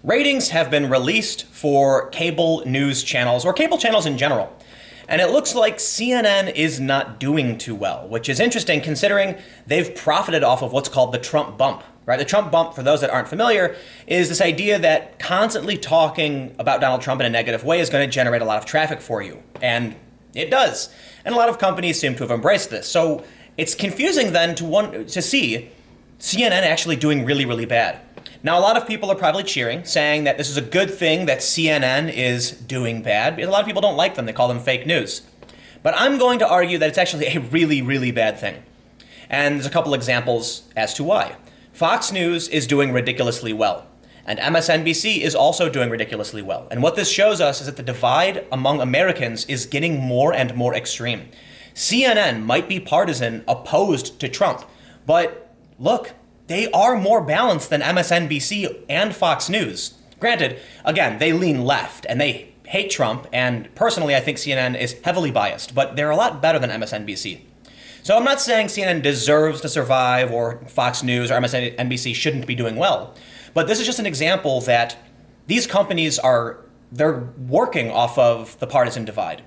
Ratings have been released for cable news channels, or cable channels in general. And it looks like CNN is not doing too well, which is interesting considering they've profited off of what's called the Trump bump, right? The Trump bump, for those that aren't familiar, is this idea that constantly talking about Donald Trump in a negative way is going to generate a lot of traffic for you. And it does. And a lot of companies seem to have embraced this. So it's confusing then to see CNN actually doing really, really bad. Now, a lot of people are probably cheering, saying that this is a good thing that CNN is doing bad, because a lot of people don't like them. They call them fake news. But I'm going to argue that it's actually a really, really bad thing. And there's a couple examples as to why. Fox News is doing ridiculously well, and MSNBC is also doing ridiculously well. And what this shows us is that the divide among Americans is getting more and more extreme. CNN might be partisan, opposed to Trump, but look, they are more balanced than MSNBC and Fox News. Granted, again, they lean left and they hate Trump, and personally I think CNN is heavily biased, but they're a lot better than MSNBC. So I'm not saying CNN deserves to survive or Fox News or MSNBC shouldn't be doing well, but this is just an example that these companies they're working off of the partisan divide.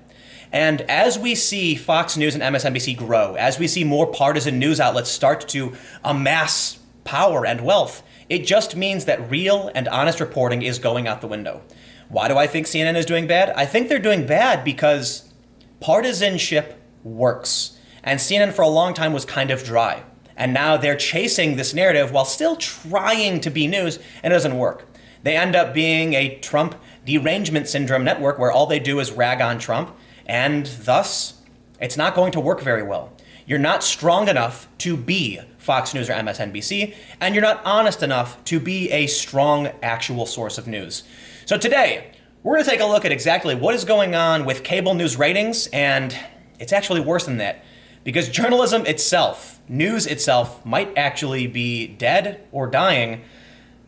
And as we see Fox News and MSNBC grow, as we see more partisan news outlets start to amass power and wealth, it just means that real and honest reporting is going out the window. Why do I think CNN is doing bad? I think they're doing bad because partisanship works. And CNN for a long time was kind of dry. And now they're chasing this narrative while still trying to be news, and it doesn't work. They end up being a Trump derangement syndrome network where all they do is rag on Trump, and thus it's not going to work very well. You're not strong enough to be Fox News or MSNBC, and you're not honest enough to be a strong actual source of news. So today, we're going to take a look at exactly what is going on with cable news ratings, and it's actually worse than that, because journalism itself, news itself, might actually be dead or dying.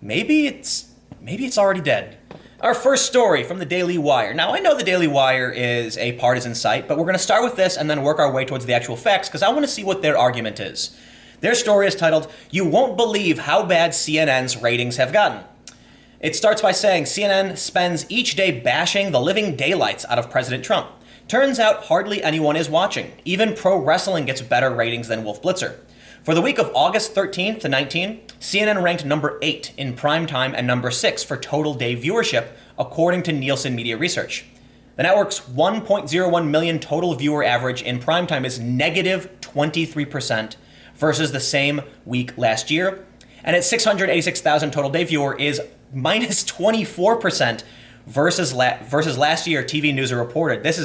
Maybe it's already dead. Our first story from the Daily Wire. Now, I know the Daily Wire is a partisan site, but we're going to start with this and then work our way towards the actual facts, because I want to see what their argument is. Their story is titled, "You Won't Believe How Bad CNN's Ratings Have Gotten." It starts by saying CNN spends each day bashing the living daylights out of President Trump. Turns out hardly anyone is watching. Even pro wrestling gets better ratings than Wolf Blitzer. For the week of August 13th to 19th, CNN ranked number 8 in primetime and number 6 for total day viewership, according to Nielsen Media Research. The network's 1.01 million total viewer average in primetime is negative 23% versus the same week last year, and its 686,000 total day viewer is minus 24% versus last year, TV News reported. This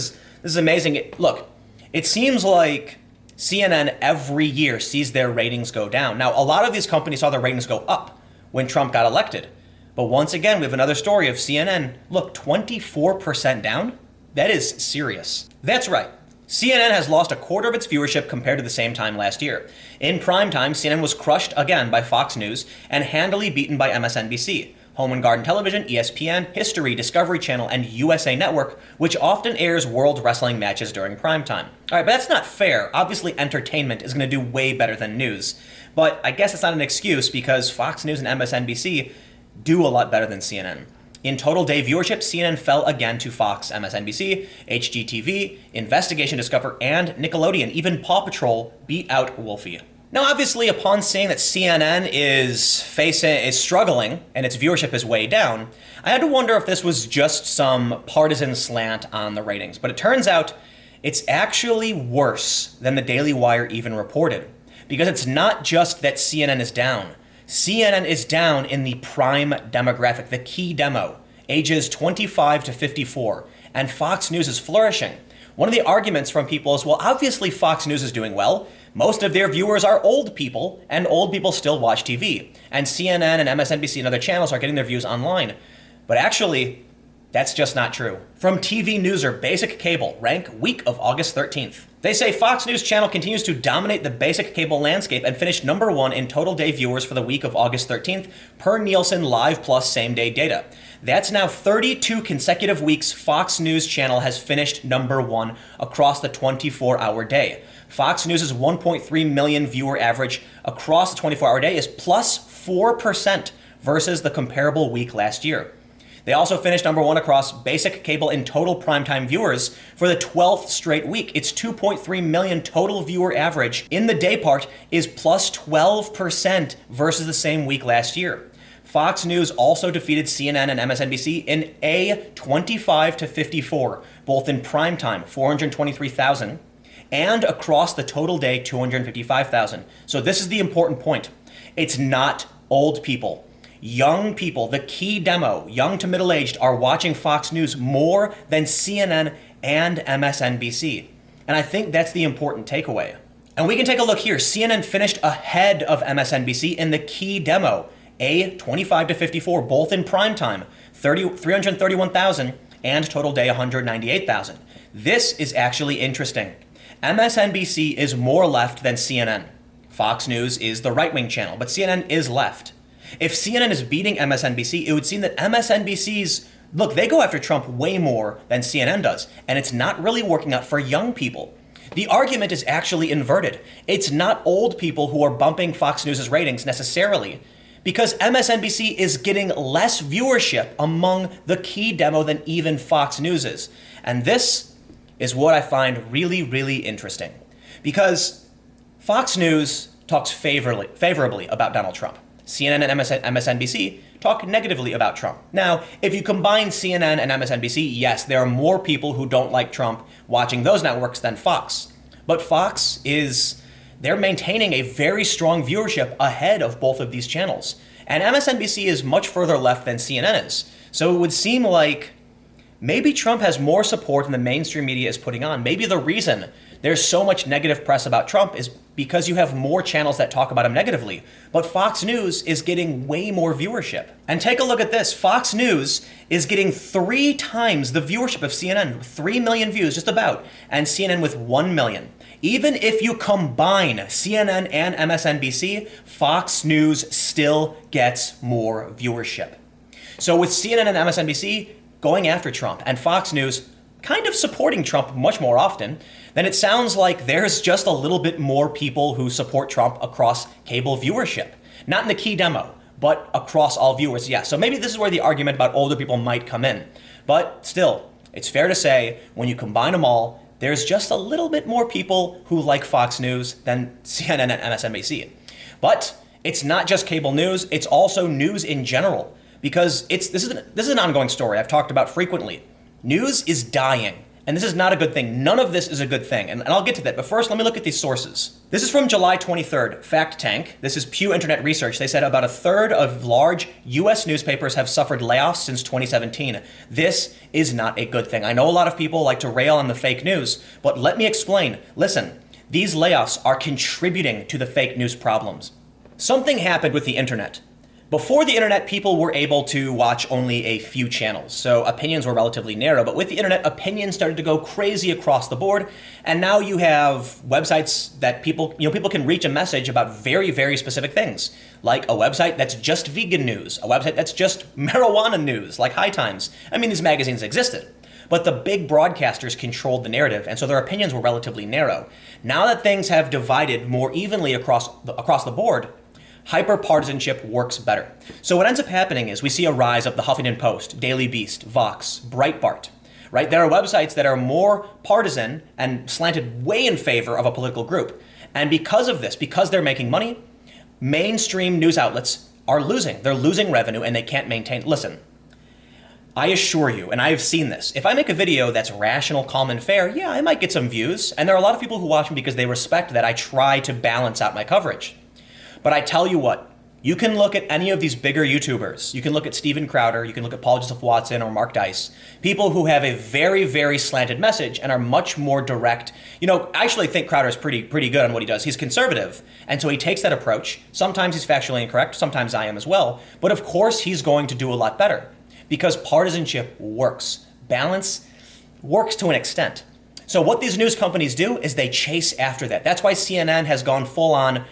is amazing. Look, it seems like CNN every year sees their ratings go down. Now, a lot of these companies saw their ratings go up when Trump got elected. But once again, we have another story of CNN. Look, 24% down? That is serious. That's right. CNN has lost a quarter of its viewership compared to the same time last year. In primetime, CNN was crushed again by Fox News and handily beaten by MSNBC. Home and Garden Television, ESPN, History, Discovery Channel, and USA Network, which often airs world wrestling matches during primetime. All right, but that's not fair. Obviously, entertainment is going to do way better than news. But I guess it's not an excuse because Fox News and MSNBC do a lot better than CNN. In total day viewership, CNN fell again to Fox, MSNBC, HGTV, Investigation Discover, and Nickelodeon. Even Paw Patrol beat out Wolfie. Now, obviously, upon seeing that CNN is struggling and its viewership is way down, I had to wonder if this was just some partisan slant on the ratings. But it turns out it's actually worse than the Daily Wire even reported. Because it's not just that CNN is down. CNN is down in the prime demographic, the key demo, ages 25 to 54, and Fox News is flourishing. One of the arguments from people is, well, obviously Fox News is doing well. Most of their viewers are old people, and old people still watch TV. And CNN and MSNBC and other channels are getting their views online. But actually, that's just not true. From TV Newser Basic Cable, rank week of August 13th. They say Fox News Channel continues to dominate the basic cable landscape and finished number 1 in total day viewers for the week of August 13th, per Nielsen Live Plus same-day data. That's now 32 consecutive weeks Fox News Channel has finished number 1 across the 24-hour day. Fox News' 1.3 million viewer average across the 24-hour day is plus 4% versus the comparable week last year. They also finished number one across basic cable and total primetime viewers for the 12th straight week. Its 2.3 million total viewer average in the day part is plus 12% versus the same week last year. Fox News also defeated CNN and MSNBC in a 25-54, both in primetime, 423,000, and across the total day, 255,000. So this is the important point. It's not old people. Young people, the key demo, young to middle-aged, are watching Fox News more than CNN and MSNBC. And I think that's the important takeaway. And we can take a look here. CNN finished ahead of MSNBC in the key demo, a 25-54, both in primetime, 331,000 and total day 198,000. This is actually interesting. MSNBC is more left than CNN. Fox News is the right-wing channel, but CNN is left. If CNN is beating MSNBC, it would seem that MSNBC's, look, they go after Trump way more than CNN does, and it's not really working out for young people. The argument is actually inverted. It's not old people who are bumping Fox News' ratings necessarily, because MSNBC is getting less viewership among the key demo than even Fox News is. And this is what I find really, really interesting, because Fox News talks favorably about Donald Trump. CNN and MSNBC talk negatively about Trump. Now, if you combine CNN and MSNBC, yes, there are more people who don't like Trump watching those networks than Fox. But Fox they're maintaining a very strong viewership ahead of both of these channels. And MSNBC is much further left than CNN is. So it would seem like maybe Trump has more support than the mainstream media is putting on. Maybe the reason there's so much negative press about Trump is because you have more channels that talk about him negatively. But Fox News is getting way more viewership. And take a look at this. Fox News is getting 3 times the viewership of CNN, 3 million views just about, and CNN with 1 million. Even if you combine CNN and MSNBC, Fox News still gets more viewership. So with CNN and MSNBC going after Trump and Fox News kind of supporting Trump much more often, then it sounds like there's just a little bit more people who support Trump across cable viewership. Not in the key demo, but across all viewers, yes. So maybe this is where the argument about older people might come in. But still, it's fair to say, when you combine them all, there's just a little bit more people who like Fox News than CNN and MSNBC. But it's not just cable news, it's also news in general. Because this is an ongoing story I've talked about frequently. News is dying, and this is not a good thing. None of this is a good thing, and I'll get to that. But first, let me look at these sources. This is from July 23rd, Fact Tank. This is Pew Internet Research. They said about a third of large U.S. newspapers have suffered layoffs since 2017. This is not a good thing. I know a lot of people like to rail on the fake news, but let me explain. Listen, these layoffs are contributing to the fake news problems. Something happened with the internet. Before the internet, people were able to watch only a few channels, so opinions were relatively narrow. But with the internet, opinions started to go crazy across the board, and now you have websites that people can reach a message about very, very specific things, like a website that's just vegan news, a website that's just marijuana news, like High Times. I mean, these magazines existed, but the big broadcasters controlled the narrative, and so their opinions were relatively narrow. Now that things have divided more evenly across the board, hyper-partisanship works better. So what ends up happening is we see a rise of the Huffington Post, Daily Beast, Vox, Breitbart, right? There are websites that are more partisan and slanted way in favor of a political group. And because of this, because they're making money, mainstream news outlets are losing. They're losing revenue and they can't maintain. Listen, I assure you, and I have seen this, if I make a video that's rational, calm, and fair, yeah, I might get some views. And there are a lot of people who watch me because they respect that I try to balance out my coverage. But I tell you what, you can look at any of these bigger YouTubers. You can look at Steven Crowder, you can look at Paul Joseph Watson or Mark Dice, people who have a very, very slanted message and are much more direct. I actually think Crowder is pretty good on what he does. He's conservative, and so he takes that approach. Sometimes he's factually incorrect, sometimes I am as well, but of course he's going to do a lot better because partisanship works. Balance works to an extent. So what these news companies do is they chase after that. That's why CNN has gone full on,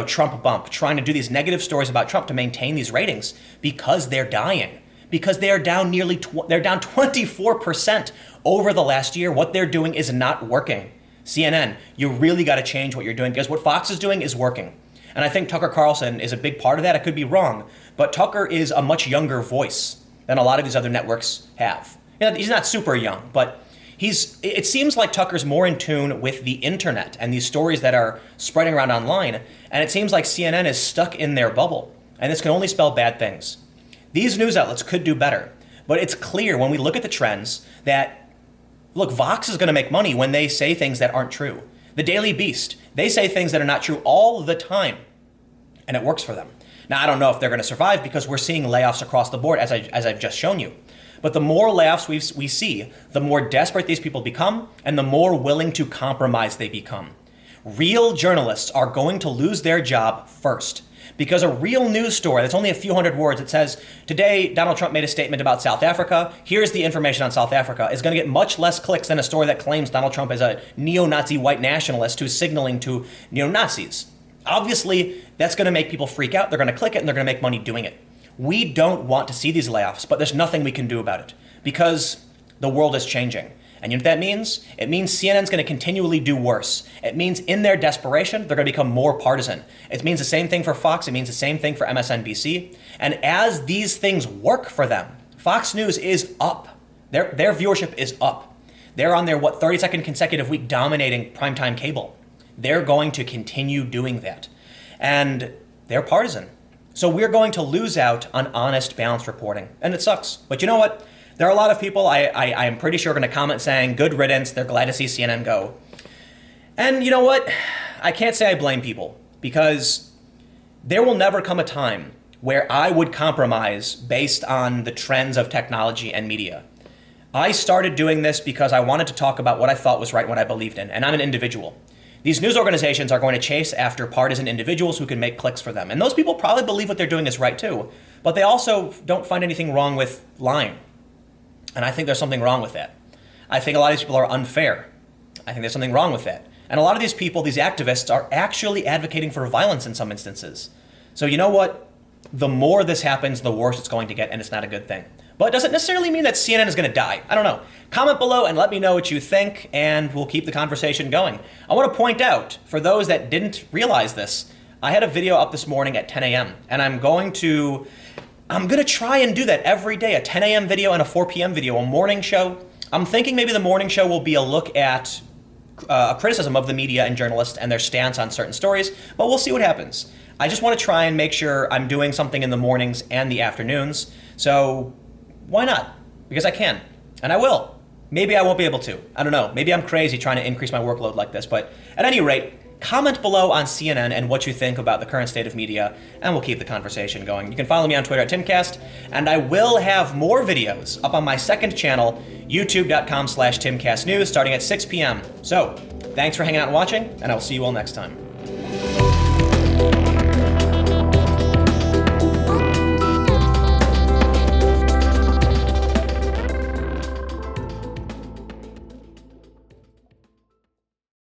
Trump bump, trying to do these negative stories about Trump to maintain these ratings because they're dying. Because they are down they're down 24% over the last year. What they're doing is not working. CNN, you really got to change what you're doing because what Fox is doing is working. And I think Tucker Carlson is a big part of that. I could be wrong. but Tucker is a much younger voice than a lot of these other networks have. He's not super young, but it seems like Tucker's more in tune with the internet and these stories that are spreading around online, and it seems like CNN is stuck in their bubble, and this can only spell bad things. These news outlets could do better, but it's clear when we look at the trends that, look, Vox is going to make money when they say things that aren't true. The Daily Beast, they say things that are not true all the time, and it works for them. Now, I don't know if they're going to survive because we're seeing layoffs across the board, as I've just shown you. But the more layoffs we see, the more desperate these people become, and the more willing to compromise they become. Real journalists are going to lose their job first, because a real news story that's only a few hundred words, it says, today Donald Trump made a statement about South Africa, here's the information on South Africa, is going to get much less clicks than a story that claims Donald Trump is a neo-Nazi white nationalist who's signaling to neo-Nazis. Obviously, that's going to make people freak out, they're going to click it, and they're going to make money doing it. We don't want to see these layoffs, but there's nothing we can do about it because the world is changing. And you know what that means? It means CNN's going to continually do worse. It means in their desperation, they're going to become more partisan. It means the same thing for Fox. It means the same thing for MSNBC. And as these things work for them, Fox News is up. Their viewership is up. They're on their, 32nd consecutive week dominating primetime cable. They're going to continue doing that. And they're partisan. So we're going to lose out on honest, balanced reporting. And it sucks. But you know what? There are a lot of people I am pretty sure are going to comment saying, good riddance, they're glad to see CNN go. And you know what? I can't say I blame people, because there will never come a time where I would compromise based on the trends of technology and media. I started doing this because I wanted to talk about what I thought was right, what I believed in, and I'm an individual. These news organizations are going to chase after partisan individuals who can make clicks for them. And those people probably believe what they're doing is right too, but they also don't find anything wrong with lying. And I think there's something wrong with that. I think a lot of these people are unfair. I think there's something wrong with that. And a lot of these people, these activists, are actually advocating for violence in some instances. So you know what? The more this happens, the worse it's going to get, and it's not a good thing. But it doesn't necessarily mean that CNN is going to die. I don't know. Comment below and let me know what you think, and we'll keep the conversation going. I want to point out, for those that didn't realize this, I had a video up this morning at 10 a.m., and I'm going to try and do that every day, a 10 a.m. video and a 4 p.m. video, a morning show. I'm thinking maybe the morning show will be a look at a criticism of the media and journalists and their stance on certain stories, but we'll see what happens. I just want to try and make sure I'm doing something in the mornings and the afternoons, so why not? Because I can, and I will. Maybe I won't be able to. I don't know. Maybe I'm crazy trying to increase my workload like this, but at any rate, comment below on CNN and what you think about the current state of media, and we'll keep the conversation going. You can follow me on Twitter at Timcast, and I will have more videos up on my second channel, youtube.com/TimcastNews, starting at 6 p.m. So, thanks for hanging out and watching, and I will see you all next time.